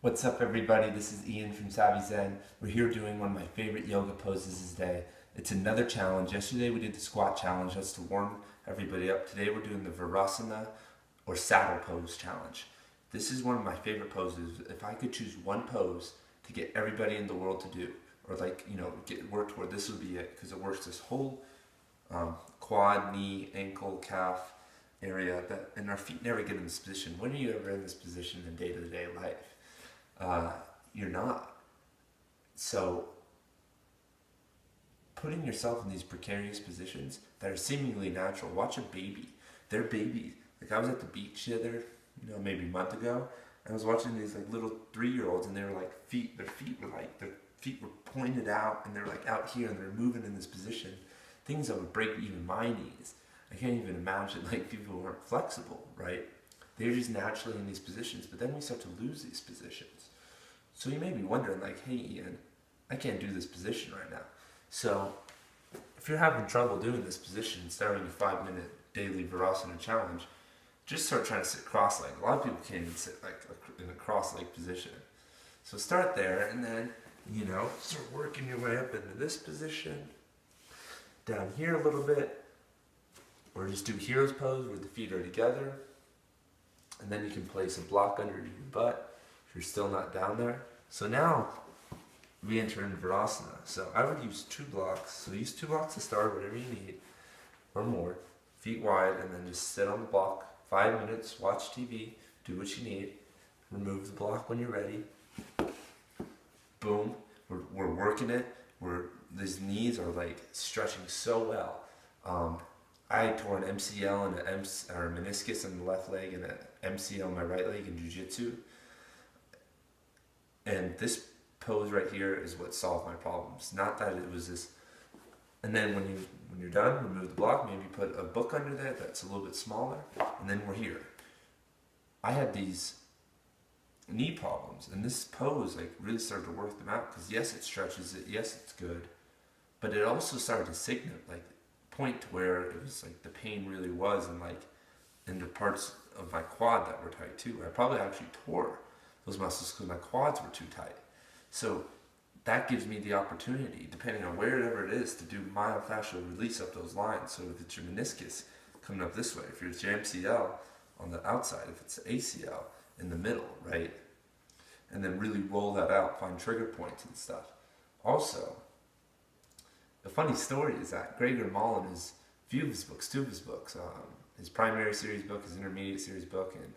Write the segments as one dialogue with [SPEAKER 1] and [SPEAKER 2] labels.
[SPEAKER 1] What's up, everybody? This is Ian from Savvy Zen. We're here doing one of my favorite yoga poses today. It's another challenge. Yesterday we did the squat challenge. That's to warm everybody up. Today we're doing the Virasana or saddle pose challenge. This is one of my favorite poses. If I could choose one pose to get everybody in the world to do, or get work toward, this would be it, because it works this whole quad, knee, ankle, calf area and our feet never get in this position. When are you ever in this position in day-to-day life? You're not. So, putting yourself in these precarious positions that are seemingly natural. Watch a baby. They're babies. Like, I was at the beach the other, maybe a month ago, and I was watching these like little 3-year-olds, and they were like their feet were pointed out, and they're like out here, and they're moving in this position. Things that would break even my knees. I can't even imagine like people who aren't flexible, right? They're just naturally in these positions, but then we start to lose these positions. So you may be wondering, like, hey Ian, I can't do this position right now. So if you're having trouble doing this position, starting a 5-minute daily Virasana challenge, just start trying to sit cross-legged. A lot of people can't even sit like in a cross-legged position. So start there, and then, start working your way up into this position, down here a little bit, or just do hero's pose where the feet are together. And then you can place a block under your butt if you're still not down there. So now we enter into Virasana. So I would use 2 blocks. So use 2 blocks to start, whatever you need, or more. Feet wide, and then just sit on the block. 5 minutes, watch TV, do what you need. Remove the block when you're ready. Boom. We're working it. These knees are like stretching so well. I tore an MCL and a meniscus in the left leg and an MCL in my right leg in jiu-jitsu. And this pose right here is what solved my problems. Not that it was this. And then when you're done, remove the block. Maybe put a book under there that's a little bit smaller. And then we're here. I had these knee problems, and this pose like really started to work them out, because yes, it stretches it. Yes, it's good. But it also started to signal, like, point to where it was like the pain really was, and like in the parts of my quad that were tight too. I probably actually tore those muscles because my quads were too tight. So that gives me the opportunity, depending on wherever it is, to do myofascial release up those lines. So if it's your meniscus coming up this way, if it's your MCL on the outside, if it's ACL in the middle, right? And then really roll that out, find trigger points and stuff. Also, the funny story is that Gregor Mall, in his few of his books, 2 of his books, his primary series book, his intermediate series book, and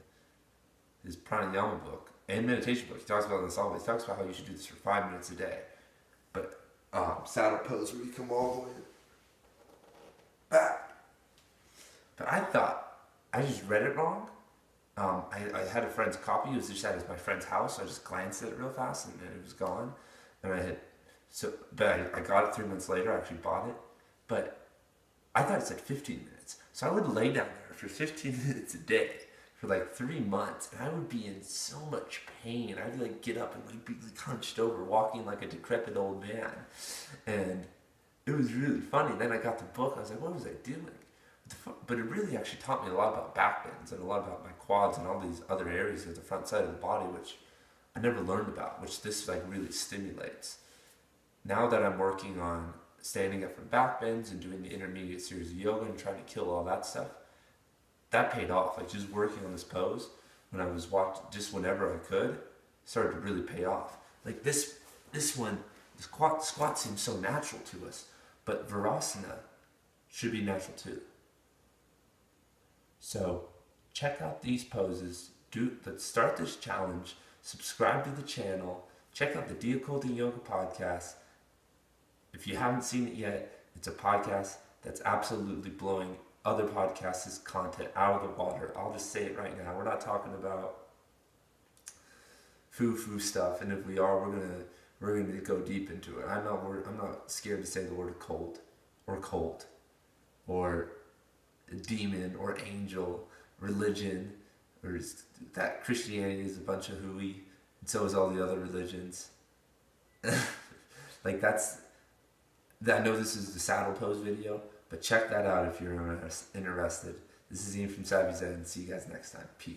[SPEAKER 1] his pranayama book, and meditation book, he talks about this always. He talks about how you should do this for 5 minutes a day. But saddle pose where you come all the way back. But I thought, I just read it wrong. I had a friend's copy. It was just at my friend's house. So I just glanced at it real fast, and then it was gone. And but I got it 3 months later. I actually bought it, but I thought it said 15 minutes. So I would lay down there for 15 minutes a day for like 3 months, and I would be in so much pain. I'd like get up and like be like hunched over, walking like a decrepit old man, and it was really funny. Then I got the book. I was like, what was I doing? But it really actually taught me a lot about back bends and a lot about my quads and all these other areas of the front side of the body, which I never learned about, which this like really stimulates. Now that I'm working on standing up from back bends and doing the intermediate series of yoga and trying to kill all that stuff, that paid off. Like, just working on this pose when I was watching, just whenever I could, started to really pay off. Like this one, the squat seems so natural to us, but Virasana should be natural too. So check out these poses. Let's start this challenge. Subscribe to the channel. Check out the Deocculting Yoga podcast. If you haven't seen it yet, it's a podcast that's absolutely blowing other podcasts' content out of the water. I'll just say it right now. We're not talking about foo-foo stuff, and if we are, we're gonna go deep into it. I'm not scared to say the word cult, or demon, or angel, religion, or that Christianity is a bunch of hooey, and so is all the other religions. Like, I know this is the saddle pose video, but check that out if you're interested. This is Ian from Savvy Zen. See you guys next time. Peace.